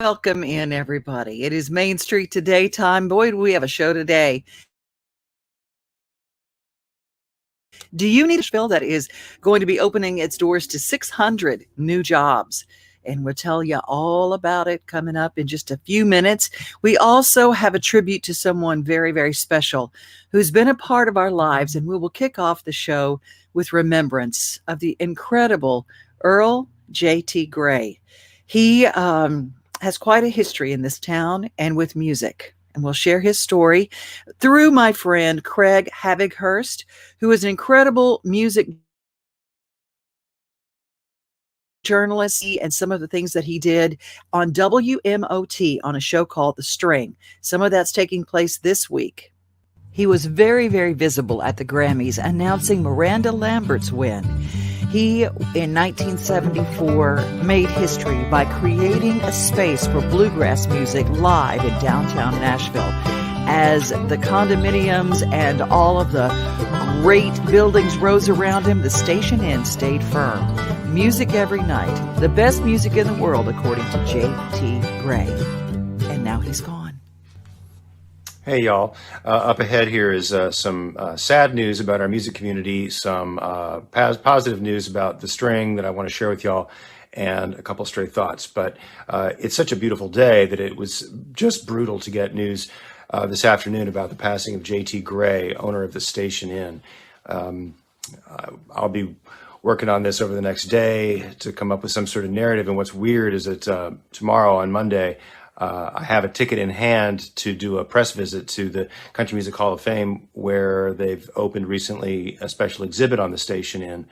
Welcome in, everybody. It is Main Street Today time. Boy, do we have a show today. Do you need a Nashville that is going to be opening its doors to 600 new jobs? And we'll tell you all about it coming up in just a few minutes. We also have a tribute to someone very, very special who's been a part of our lives, and we will kick off the show with remembrance of the incredible Earl J.T. Gray. He has quite a history in this town and with music. And we'll share his story through my friend Craig Havighurst, who is an incredible music journalist, and some of the things that he did on WMOT on a show called The String. Some of that's taking place this week. He was very, very visible at the Grammys announcing Miranda Lambert's win. He, in 1974, made history by creating a space for bluegrass music live in downtown Nashville. As the condominiums and all of the great buildings rose around him, the Station Inn stayed firm. Music every night, the best music in the world, according to J.T. Gray. And now he's gone. Hey, y'all. Up ahead here is some sad news about our music community, some positive news about The String that I want to share with y'all, and a couple stray thoughts. But it's such a beautiful day that it was just brutal to get news this afternoon about the passing of J.T. Gray, owner of the Station Inn. I'll be working on this over the next day to come up with some sort of narrative. And what's weird is that tomorrow on Monday, I have a ticket in hand to do a press visit to the Country Music Hall of Fame, where they've opened recently a special exhibit on the Station Inn.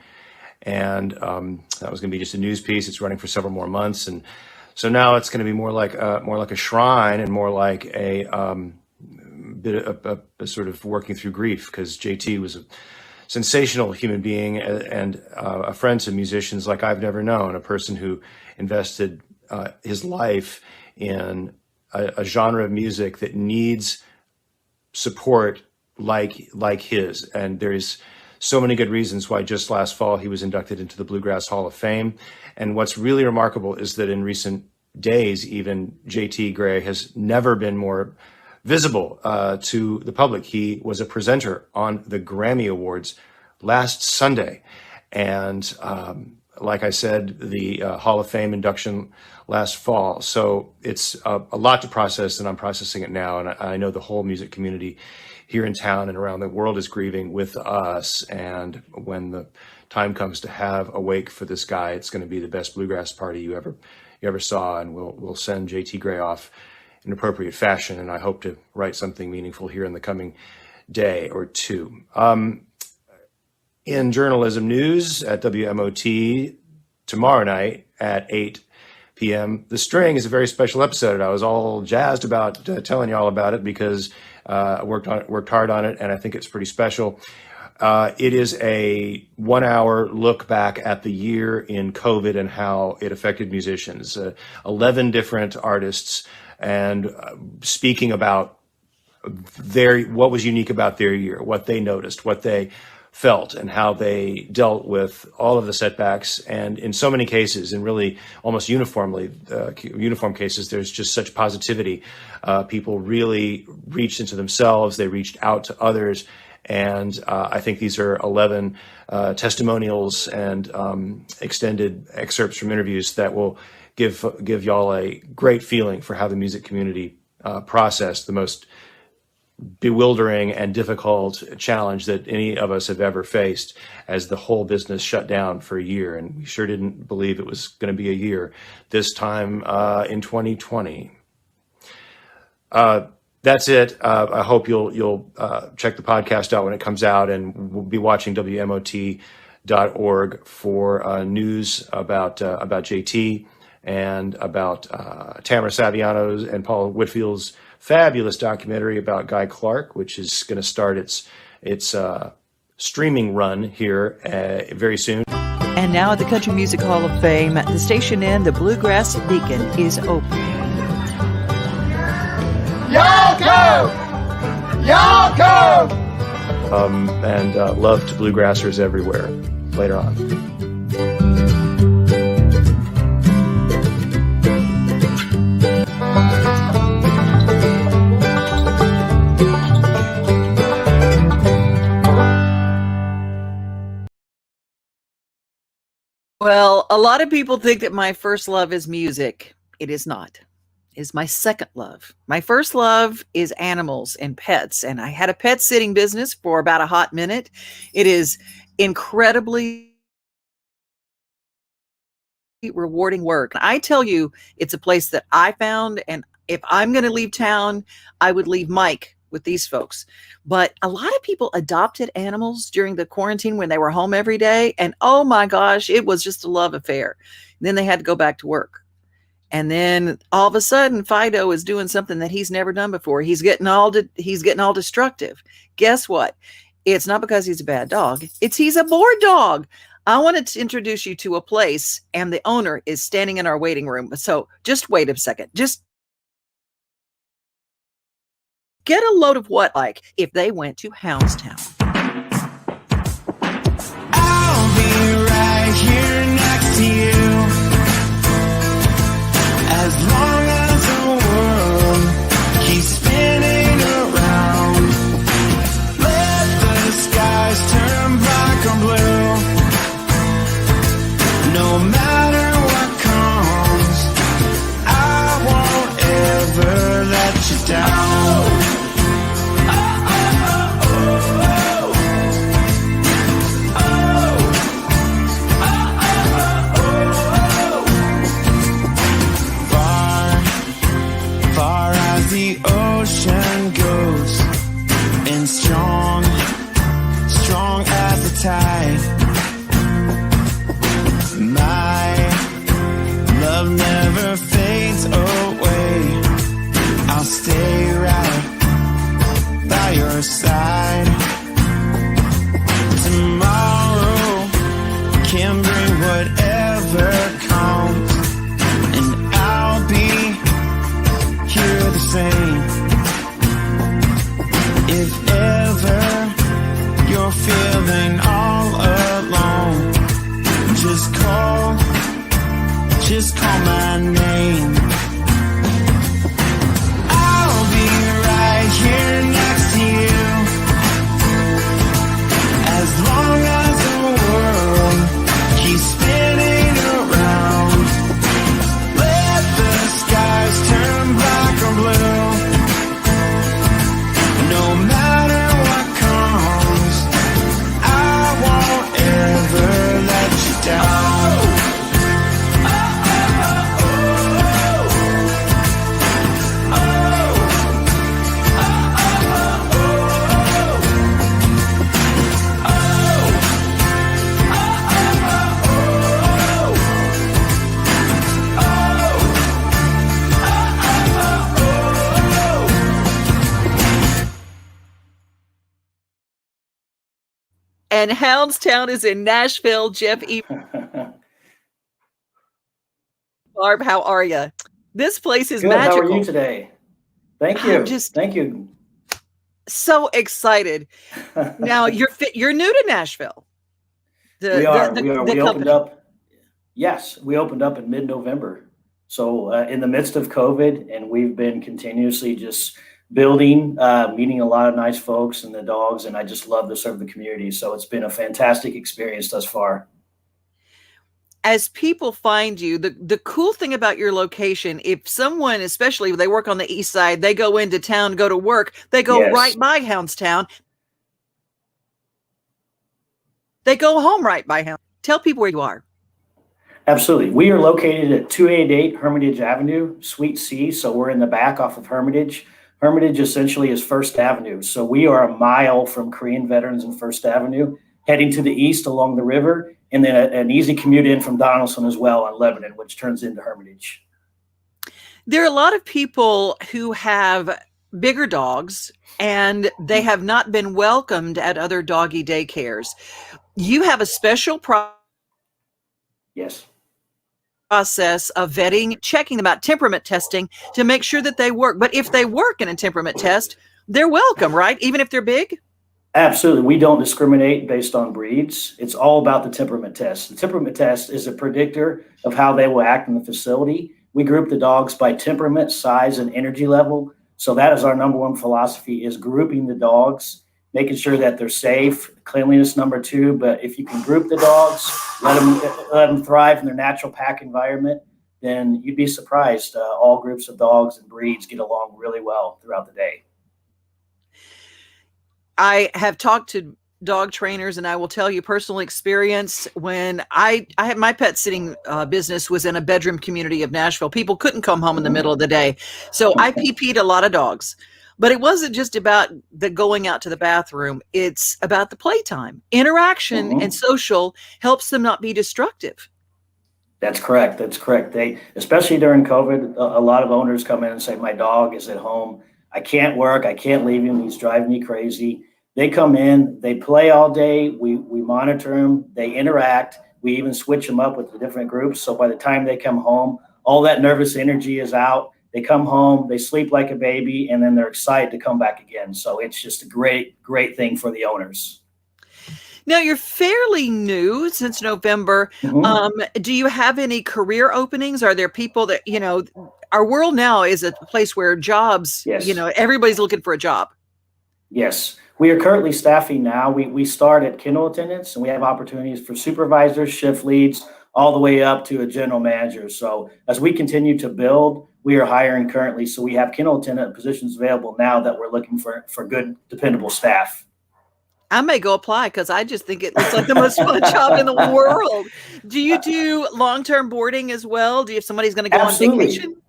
And that was going to be just a news piece. It's running for several more months. And so now it's going to be more like a shrine and more like a bit of a sort of working through grief, because JT was a sensational human being and a friend to musicians like I've never known, a person who invested his life in a genre of music that needs support like his. And there's so many good reasons why just last fall he was inducted into the Bluegrass Hall of Fame. And what's really remarkable is that in recent days, even J.T. Gray has never been more visible to the public. He was a presenter on the Grammy Awards last Sunday. And like I said, the Hall of Fame induction last fall. So it's a lot to process, and I'm processing it now. And I know the whole music community here in town and around the world is grieving with us. And when the time comes to have a wake for this guy, it's going to be the best bluegrass party you ever saw. And we'll send J.T. Gray off in appropriate fashion. And I hope to write something meaningful here in the coming day or two. In journalism news at WMOT tomorrow night at 8 p.m., The String is a very special episode. I was all jazzed about telling you all about it because I worked hard on it, and I think it's pretty special. It is a 1-hour look back at the year in COVID and how it affected musicians. 11 different artists, and speaking about what was unique about their year, what they noticed, what they felt, and how they dealt with all of the setbacks. And in so many cases, and really almost uniform cases, there's just such positivity. People really reached into themselves. They reached out to others. And I think these are 11 testimonials and extended excerpts from interviews that will give y'all a great feeling for how the music community processed the most bewildering and difficult challenge that any of us have ever faced as the whole business shut down for a year. And we sure didn't believe it was going to be a year this time in 2020. That's it. I hope you'll check the podcast out when it comes out, and we'll be watching WMOT.org for news about JT and about Tamara Saviano's and Paul Whitfield's fabulous documentary about Guy Clark, which is going to start its streaming run here very soon. And now at the Country Music Hall of Fame, the Station Inn, the Bluegrass Beacon, is open. Y'all come! Y'all come! And love to bluegrassers everywhere. Later on. Well, a lot of people think that my first love is music. It is not. It is my second love. My first love is animals and pets, and I had a pet sitting business for about a hot minute. It is incredibly rewarding work. I tell you, it's a place that I found, and if I'm going to leave town, I would leave Mike with these folks. But a lot of people adopted animals during the quarantine when they were home every day, and oh my gosh, it was just a love affair. And then they had to go back to work. And then all of a sudden, Fido is doing something that he's never done before. He's getting all destructive. Guess what? It's not because he's a bad dog. He's a bored dog. I wanted to introduce you to a place, and the owner is standing in our waiting room. So just wait a second. Just get a load of what like if they went to Houndstown. I'll be right here next to you. As long as the world keeps spinning around, let the skies turn black or blue. No matter what comes, I won't ever let you down. The ocean goes, and strong as the tide. My love never fades away. I'll stay right by your side. Tomorrow can bring whatever comes, and I'll be here the same. If ever you're feeling all alone, just call my name. I'll be right here next to you. As long as the world keeps spinning around, let the skies turn black or blue. No matter what comes, I won't ever let you down. And Houndstown is in Nashville. Jeff Barb, how are you? This place is Good. magical. How are you today? Thank you. Thank you. So excited. Now you're new to Nashville. We opened up. Yes, we opened up in mid-November. So in the midst of COVID, and we've been continuously just building, meeting a lot of nice folks and the dogs, and I just love to serve the community. So it's been a fantastic experience thus far. As people find you, the cool thing about your location, if someone, especially if they work on the east side, they go into town, go to work, they go right by Houndstown. They go home right by Houndstown. Tell people where you are. Absolutely. We are located at 288 Hermitage Avenue, Suite C. So we're in the back off of Hermitage. Hermitage essentially is First Avenue. So we are a mile from Korean Veterans and First Avenue, heading to the east along the river, and then an easy commute in from Donaldson as well on Lebanon, which turns into Hermitage. There are a lot of people who have bigger dogs, and they have not been welcomed at other doggy daycares. You have a special process of vetting, checking them out, temperament testing to make sure that they work. But if they work in a temperament test, they're welcome, right? Even if they're big? Absolutely. We don't discriminate based on breeds. It's all about the temperament test. The temperament test is a predictor of how they will act in the facility. We group the dogs by temperament, size, and energy level. So that is our number one philosophy, is grouping the dogs, making sure that they're safe, cleanliness number two. But if you can group the dogs, let them thrive in their natural pack environment, then you'd be surprised. All groups of dogs and breeds get along really well throughout the day. I have talked to dog trainers, and I will tell you personal experience when I had my pet sitting business was in a bedroom community of Nashville. People couldn't come home in the middle of the day. So I PP'd a lot of dogs, but it wasn't just about the going out to the bathroom. It's about the playtime. Interaction and social helps them not be destructive. That's correct. That's correct. They, especially during COVID, a lot of owners come in and say, my dog is at home. I can't work. I can't leave him. He's driving me crazy. They come in, they play all day. We monitor them. They interact. We even switch them up with the different groups. So by the time they come home, all that nervous energy is out. They come home, they sleep like a baby, and then they're excited to come back again. So it's just a great, great thing for the owners. Now, you're fairly new since November. Do you have any career openings? Are there people that, our world now is a place where jobs, everybody's looking for a job. Yes. We are currently staffing now. We start at kennel attendants, and we have opportunities for supervisors, shift leads, all the way up to a general manager. So as we continue to build, we are hiring currently. So we have kennel attendant positions available now that we're looking for good, dependable staff. I may go apply because I just think it looks like the most fun job in the world. Do you do long-term boarding as well? Do you, if somebody's going to go Absolutely. on vacation?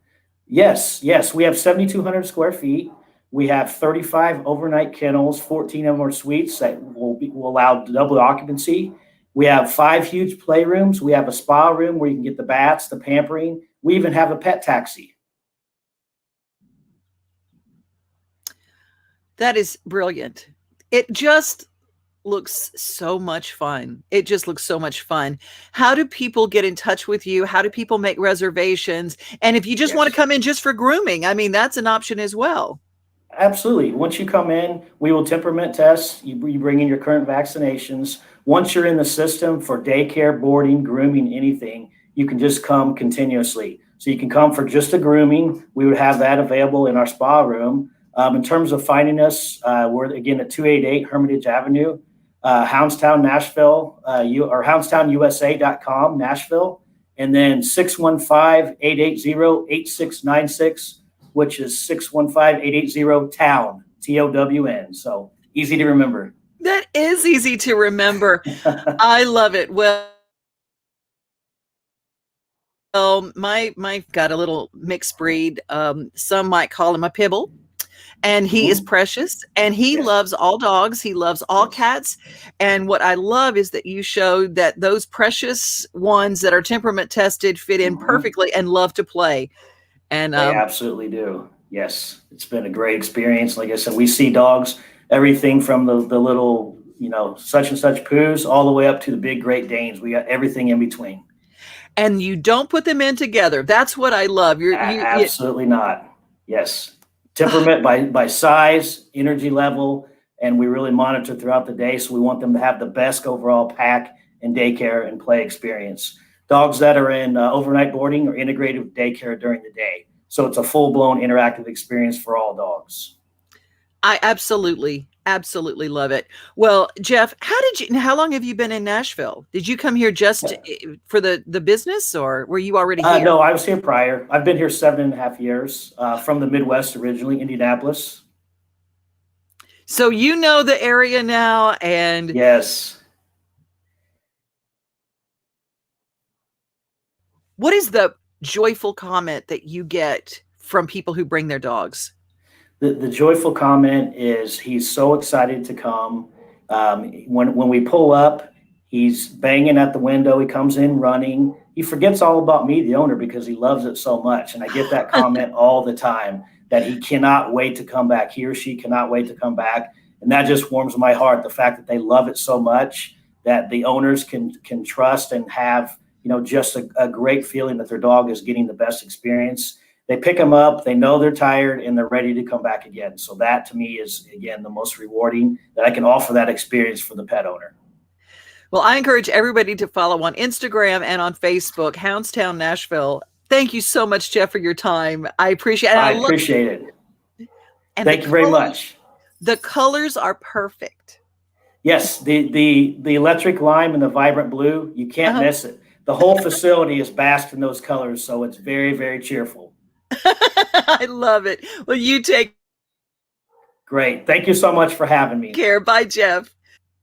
Yes. We have 7,200 square feet. We have 35 overnight kennels, 14 of them are suites that will allow double occupancy. We have 5 huge playrooms. We have a spa room where you can get the baths, the pampering. We even have a pet taxi. That is brilliant. It just looks so much fun. It just looks so much fun. How do people get in touch with you? How do people make reservations? And if you just want to come in just for grooming, I mean, that's an option as well. Absolutely. Once you come in, we will temperament test. You bring in your current vaccinations. Once you're in the system for daycare, boarding, grooming, anything, you can just come continuously. So you can come for just a grooming. We would have that available in our spa room. In terms of finding us, we're again at 288 Hermitage Avenue, Houndstown, Nashville, or HoundstownUSA.com, Nashville, and then 615-880-8696. which is 615-880-TOWN, TOWN. So easy to remember. That is easy to remember. I love it. Well, my got a little mixed breed. Some might call him a pibble, and he is precious, and he loves all dogs. He loves all cats. And what I love is that you showed that those precious ones that are temperament tested fit in perfectly and love to play. And they absolutely do. Yes, it's been a great experience. Like I said, we see dogs, everything from the little, such and such poos all the way up to the big Great Danes. We got everything in between. And you don't put them in together. That's what I love. Absolutely not. Yes. Temperament by size, energy level, and we really monitor throughout the day. So we want them to have the best overall pack and daycare and play experience. Dogs that are in overnight boarding or integrated daycare during the day. So it's a full-blown interactive experience for all dogs. I absolutely love it. Well, Jeff, how long have you been in Nashville? Did you come here just for the business, or were you already here? No, I was here prior. I've been here 7.5 years, from the Midwest originally, Indianapolis. So you know the area now, and yes. What is the joyful comment that you get from people who bring their dogs? The joyful comment is he's so excited to come. When we pull up, he's banging at the window. He comes in running. He forgets all about me, the owner, because he loves it so much. And I get that comment all the time that he cannot wait to come back. He or she cannot wait to come back. And that just warms my heart, the fact that they love it so much that the owners can trust and have just a great feeling that their dog is getting the best experience. They pick them up, they know they're tired, and they're ready to come back again. So that to me is, again, the most rewarding that I can offer that experience for the pet owner. Well, I encourage everybody to follow on Instagram and on Facebook, Houndstown Nashville. Thank you so much, Jeff, for your time. I appreciate it. I appreciate it. And thank you very much. The colors are perfect. Yes, the electric lime and the vibrant blue, you can't miss it. The whole facility is basked in those colors, so it's very, very cheerful. I love it. Well, you take Great. Thank you so much for having me. care. Bye, Jeff.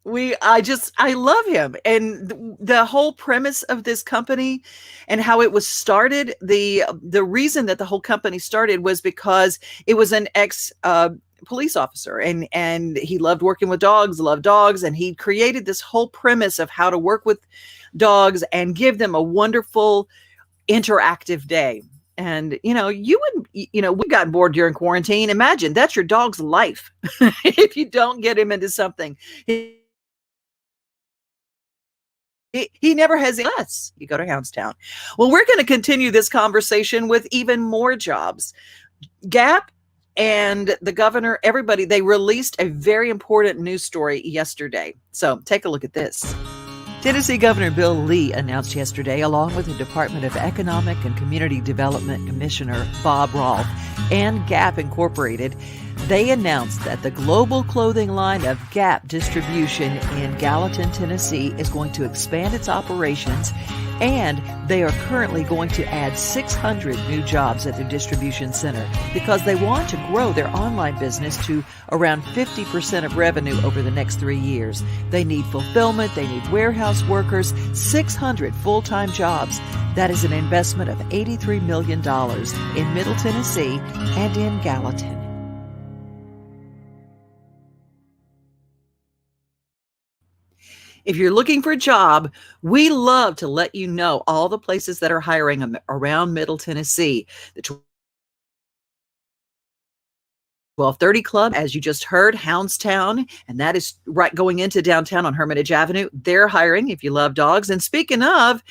I love him, and the whole premise of this company and how it was started. The reason that the whole company started was because it was an ex police officer, and he loved working with dogs, loved dogs, and he created this whole premise of how to work with dogs and give them a wonderful interactive day. And, we got bored during quarantine. Imagine that's your dog's life. If you don't get him into something, he never has less. You go to Houndstown. Well, we're going to continue this conversation with even more jobs. Gap and the governor, everybody, they released a very important news story yesterday. So take a look at this. Tennessee Governor Bill Lee announced yesterday, along with the Department of Economic and Community Development Commissioner Bob Rolfe and Gap Incorporated, they announced that the global clothing line of Gap Distribution in Gallatin, Tennessee is going to expand its operations, and they are currently going to add 600 new jobs at their distribution center because they want to grow their online business to around 50% of revenue over the next 3 years. They need fulfillment, they need warehouse workers, 600 full-time jobs. That is an investment of $83 million in Middle Tennessee and in Gallatin. If you're looking for a job, we love to let you know all the places that are hiring around Middle Tennessee. The 1230 Club, as you just heard, Houndstown, and that is right going into downtown on Hermitage Avenue. They're hiring if you love dogs. And speaking of,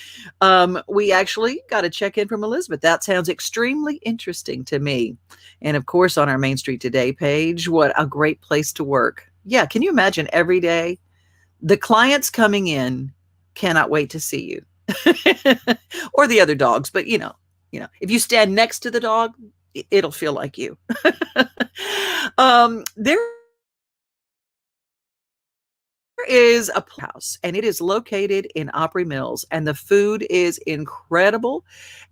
we actually got a check-in from Elizabeth. That sounds extremely interesting to me. And of course, on our Main Street Today page, what a great place to work. Yeah, can you imagine every day? The clients coming in cannot wait to see you or the other dogs. But, if you stand next to the dog, it'll feel like you. There is a house, and it is located in Opry Mills, and the food is incredible.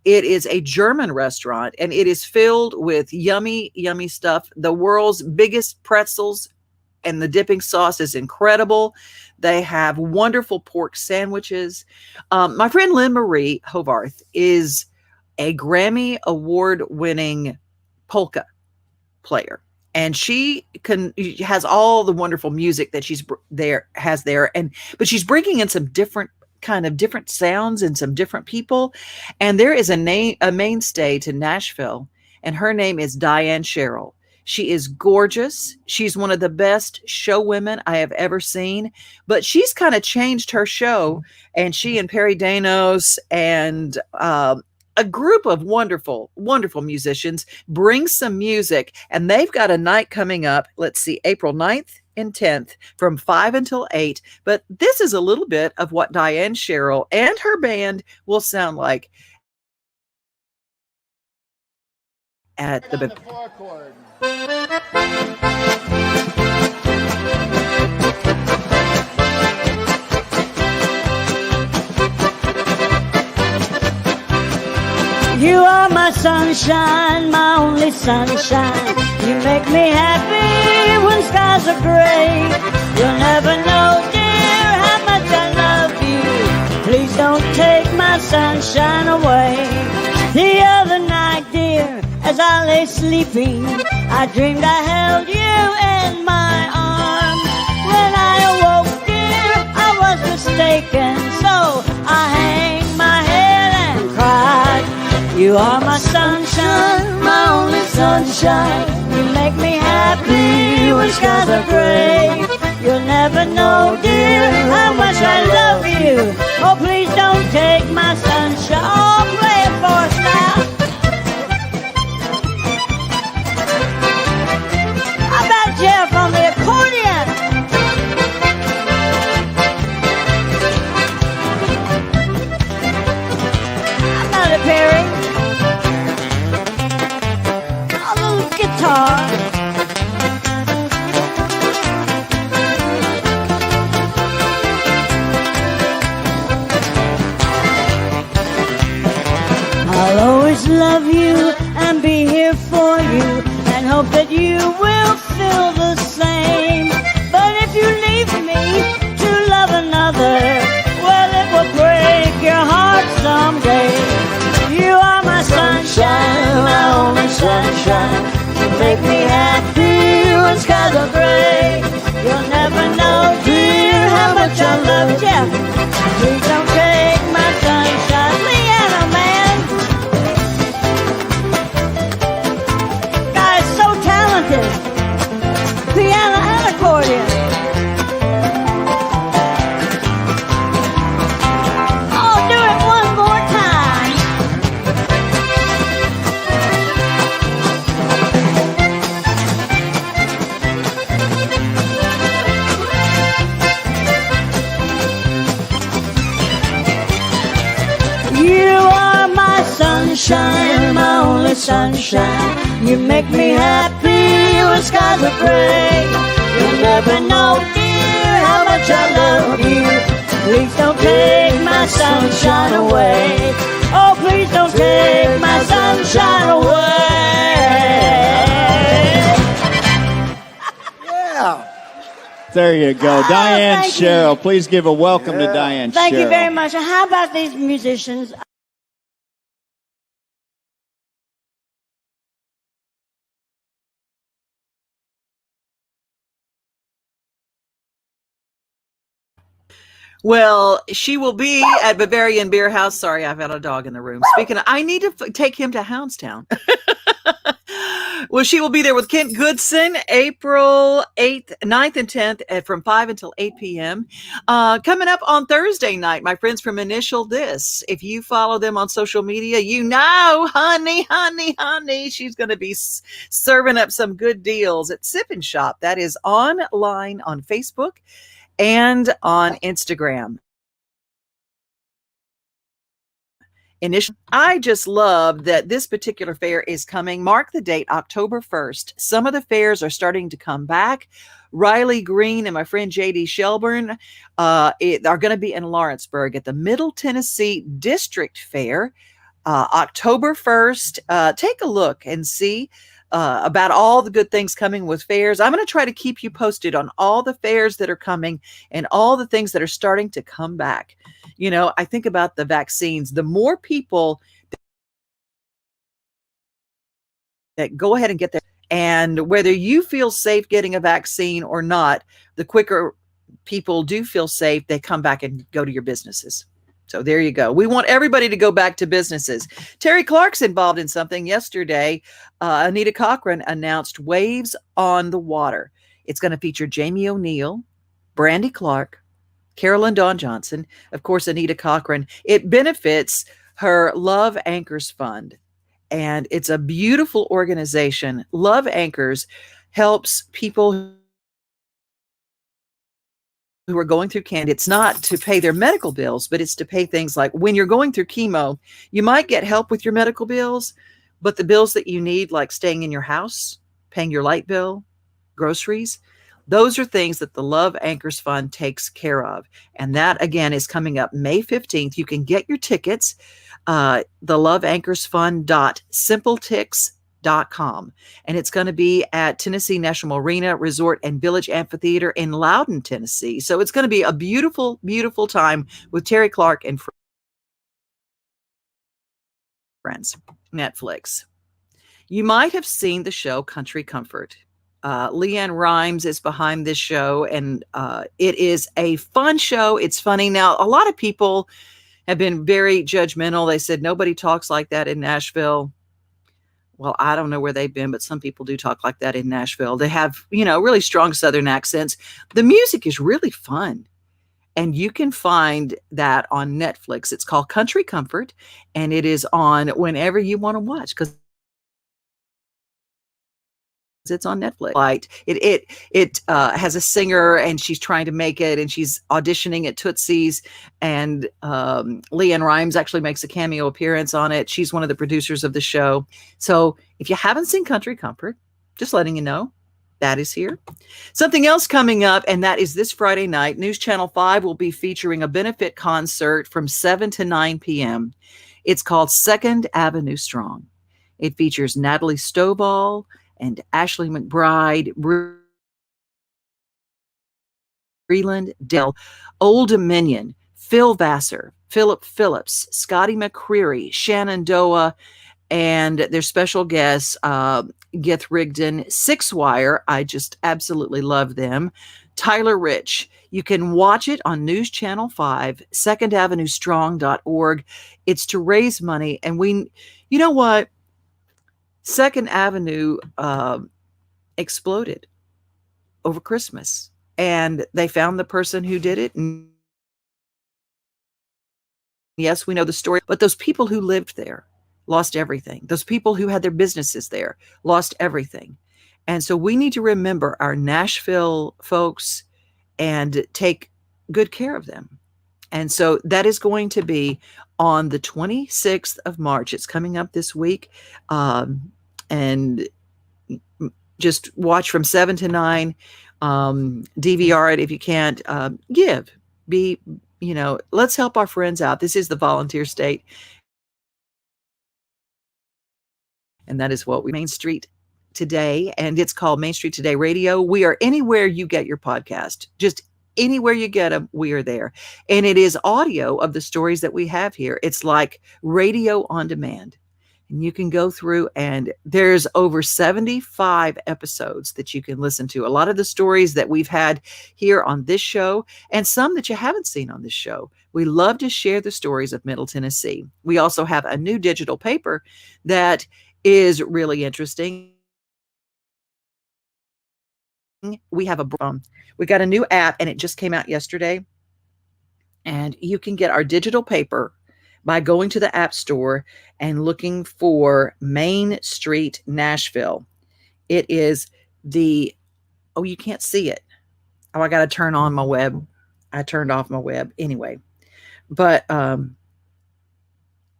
It is a German restaurant, and it is filled with yummy, yummy stuff. The world's biggest pretzels, and the dipping sauce is incredible. They have wonderful pork sandwiches. My friend Lynn Marie Hovarth is a Grammy award-winning polka player, and she has all the wonderful music that has there. But she's bringing in some different sounds and some different people. And there is a mainstay to Nashville, and her name is Diane Sherrill. She is gorgeous. She's one of the best show women I have ever seen, but she's kind of changed her show, and she and Perry Danos and a group of wonderful, wonderful musicians bring some music, and they've got a night coming up. Let's see, April 9th and 10th from 5 until 8. But this is a little bit of what Diane Sherrill and her band will sound like at the four chord. You are my sunshine, my only sunshine. You make me happy when skies are gray. You'll never know, dear, how much I love you. Please don't take my sunshine away. The other night, dear, as I lay sleeping, I dreamed I held you in my arms. When I awoke, dear, I was mistaken, so I hang my head and cried. You are my sunshine, my only sunshine. You make me happy when skies are gray. You'll never know, dear, how much I love you. Oh, please don't take my sunshine. Oh, play it for us now. How about Jeff on the accordion? How about it, Perry? Guitar. always love you and be here for you and hope that you will feel the same. But if you leave me to love another, well, it will break your heart someday. You are my sunshine, my only sunshine. You make me happy when skies are gray. You'll never know, dear, how much I love you. Please don't take my sunshine. Piano man. Guy's so talented. Piano and accordion. Oh, do it one more time. You are my sunshine, my only sunshine. You make me happy when skies are gray. You'll never know, dear, how much I love you. Please don't take my sunshine away. Oh, please don't take my sunshine away. There you go. Diane thank Sherrill. Please give a welcome to Diane Thank Sherrill. you very much. And how about these musicians? Well, she will be at Bavarian Beer House. Sorry, I've got a dog in the room. Speaking of, I need to take him to Houndstown. Well, she will be there with Kent Goodson, April 8th, 9th, and 10th from 5 until 8 p.m. Coming up on Thursday night, my friends from Initial This. If you follow them on social media, you know, honey, she's going to be serving up some good deals at Sip and Shop. That is online on Facebook and on Instagram. I just love that this particular fair is coming. Mark the date, October 1st. Some of the fairs are starting to come back. Riley Green and my friend JD Shelburne are going to be in Lawrenceburg at the Middle Tennessee District Fair, October 1st. Take a look and see about all the good things coming with fairs. I'm going to try to keep you posted on all the fairs that are coming and all the things that are starting to come back. You know, I think about the vaccines. The more people that go ahead and get there, and whether you feel safe getting a vaccine or not, the quicker people do feel safe, they come back and go to your businesses. So there you go. We want everybody to go back to businesses. Terry Clark's involved in something yesterday. Anita Cochran announced Waves on the Water. It's going to feature Jamie O'Neill, Brandy Clark, Carolyn Dawn Johnson, of course, Anita Cochran. It benefits her Love Anchors Fund, and it's a beautiful organization. Love Anchors helps people who are going through cancer. It's not to pay their medical bills, but it's to pay things like when you're going through chemo, you might get help with your medical bills, but the bills that you need, like staying in your house, paying your light bill, groceries, those are things that the Love Anchors Fund takes care of. And that, again, is coming up May 15th. You can get your tickets, the loveanchorsfund.simpletix.com. And it's going to be at Tennessee National Arena Resort and Village Amphitheater in Loudon, Tennessee. So it's going to be a beautiful, beautiful time with Terry Clark and friends. Netflix. You might have seen the show Country Comfort. Leanne Rimes is behind this show, and it is a fun show. It's funny. Now, a lot of people have been very judgmental. They said nobody talks like that in Nashville. Well, I don't know where they've been, but some people do talk like that in Nashville. They have, really strong Southern accents. The music is really fun, and you can find that on Netflix. It's called Country Comfort, and it is on whenever you want to watch, because it's on Netflix. It has a singer, and she's trying to make it, and she's auditioning at Tootsie's, and Leanne Rimes actually makes a cameo appearance on it. She's one of the producers of the show. So if you haven't seen Country Comfort, just letting you know, that is here. Something else coming up, and that is this Friday night. News Channel 5 will be featuring a benefit concert from 7 to 9 p.m. It's called Second Avenue Strong. It features Natalie Stovall and Ashley McBride, Breland Dell, Old Dominion, Phil Vassar, Philip Phillips, Scotty McCreery, Shannon Doa, and their special guests, Gith Rigdon, Six Wire. I just absolutely love them. Tyler Rich. You can watch it on News Channel 5, secondavenuestrong.org. It's to raise money. And you know what? Second Avenue exploded over Christmas. And they found the person who did it. And yes, we know the story. But those people who lived there lost everything. Those people who had their businesses there lost everything. And so we need to remember our Nashville folks and take good care of them. And so that is going to be on the 26th of March. It's coming up this week. And just watch from 7 to 9. DVR it if you can't. Let's help our friends out. This is the volunteer state. And that is what we Main Street Today, and it's called Main Street Today Radio. We are anywhere you get your podcast. Just anywhere you get them, we are there. And it is audio of the stories that we have here. It's like radio on demand. And you can go through, and there's over 75 episodes that you can listen to. A lot of the stories that we've had here on this show, and some that you haven't seen on this show. We love to share the stories of Middle Tennessee. We also have a new digital paper that is really interesting. We have we got a new app, and it just came out yesterday. And you can get our digital paper by going to the App Store and looking for Main Street Nashville. It is you can't see it. Oh, I got to turn on my web. I turned off my web anyway. But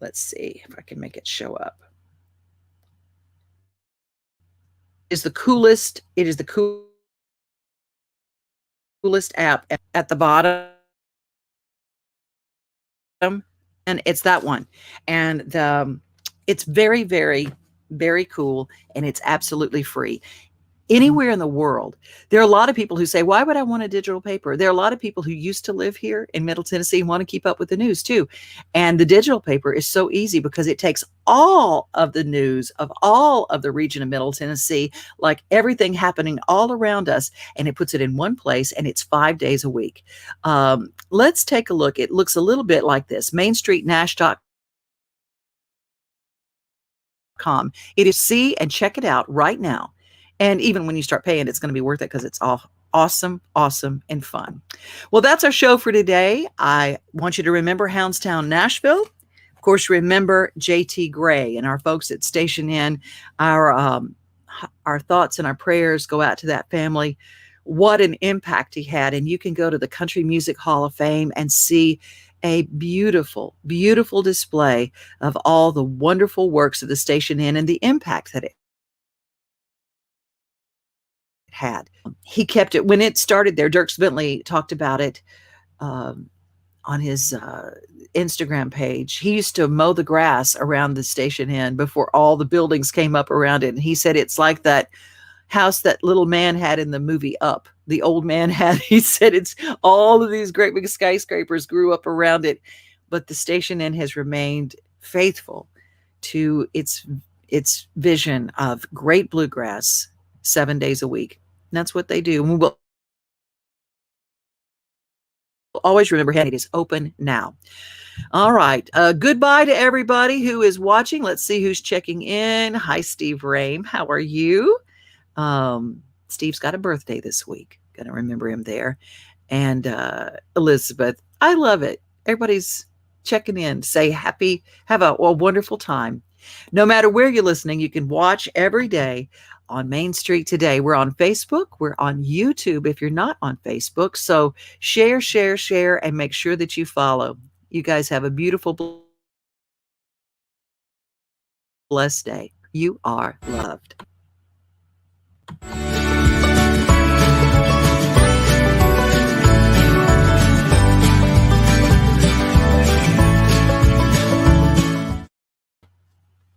let's see if I can make it show up. It is the coolest app at the bottom. And it's that one. And it's very, very, very cool. And it's absolutely free. Anywhere in the world, there are a lot of people who say, why would I want a digital paper? There are a lot of people who used to live here in Middle Tennessee and want to keep up with the news too. And the digital paper is so easy because it takes all of the news of all of the region of Middle Tennessee, like everything happening all around us, and it puts it in one place, and it's 5 days a week. Let's take a look. It looks a little bit like this. MainStreetNash.com. It is see and check it out right now. And even when you start paying, it's going to be worth it because it's all awesome, and fun. Well, that's our show for today. I want you to remember Houndstown, Nashville. Of course, remember JT Gray and our folks at Station Inn. Our thoughts and our prayers go out to that family. What an impact he had. And you can go to the Country Music Hall of Fame and see a beautiful, beautiful display of all the wonderful works of the Station Inn and the impact that it had. He kept it when it started there. Dierks Bentley talked about it on his Instagram page. He used to mow the grass around the Station Inn before all the buildings came up around it. And he said it's like that house that little man had in the movie Up. The old man had, he said it's all of these great big skyscrapers grew up around it. But the Station Inn has remained faithful to its vision of great bluegrass 7 days a week. And that's what they do. And we'll always remember, it is open now. All right. Goodbye to everybody who is watching. Let's see who's checking in. Hi, Steve Rame. How are you? Steve's got a birthday this week. Gonna remember him there. And Elizabeth, I love it. Everybody's checking in. Say happy, have a wonderful time. No matter where you're listening, you can watch every day on Main Street Today. We're on Facebook. We're on YouTube if you're not on Facebook. So share, and make sure that you follow. You guys have a beautiful, blessed day. You are loved.